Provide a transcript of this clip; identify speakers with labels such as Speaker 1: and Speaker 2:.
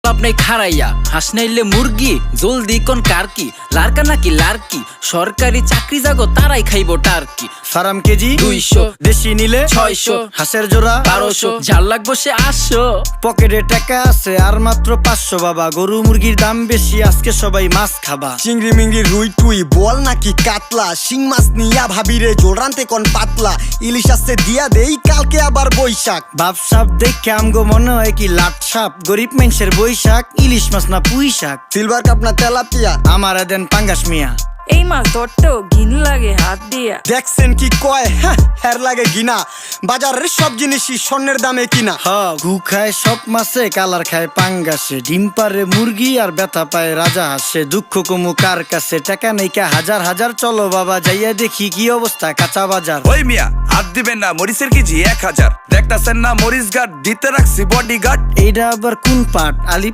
Speaker 1: লাভ নেই খারাইয়া, হাঁস নাইলে মুরগি, জলদি কোন কার কি, লারকা নাকি লারকি, সরকারি চাকরি জাগো তারাই খাইবো টার্কি।
Speaker 2: ফার্ম কেজি
Speaker 1: 200,
Speaker 2: দেশি নিলে
Speaker 1: 600,
Speaker 2: হাঁসের জোড়া
Speaker 1: 1200, ঝাল লাগবো সে 800।
Speaker 2: পকেটে টাকা আছে আর মাত্র 500 বাবা, গরু মুরগির দাম বেশি আজকে সবাই মাছ খাবা।
Speaker 3: চিংড়ি মিংড়ি রুই টুই বল নাকি কাতলা, শিং মাছ নিয়া ভাবিরে জোল রানতে কোন পাতলা, ইলিশ আসছে দিয়া দেই কালকে আবার বৈশাখ।
Speaker 2: বাপ সাপ দেখে আমগো মনে হয় কি লাট সাপ, গরিব মানুষের বৈশাখ, ইলিশ মাছ না পুঁই শাক।
Speaker 3: সিলভার কাপ না তেলাপিয়া,
Speaker 2: আমার দেন পাঙ্গাস মিয়া।
Speaker 4: এই মাছ ধরতেও ঘিন লাগে হাত দিয়া।
Speaker 3: দেখছেন কি কয় হ্যার লাগে গিনা, বাজারের সব জিনিসই স্বর্ণের দামে কিনা।
Speaker 2: হ ঘু খায় সব মাছে, কালার খায় পাঙ্গাসে, ডিম পারে মুরগি আর ব্যথা পায় রাজা হাসে। দুঃখ কমু কার কাছে, টাকা নেই কা হাজার হাজার, চলো বাবা যাইয়া দেখি কি অবস্থা কাঁচা বাজার।
Speaker 5: ওই মিয়া হাত দিবেন না, মরিচের কেজি 1000, দেখতাছেন না মরিচ গার্ড দিতে রাখছি বডি গার্ড।
Speaker 2: এইটা আবার কোন পাট আলি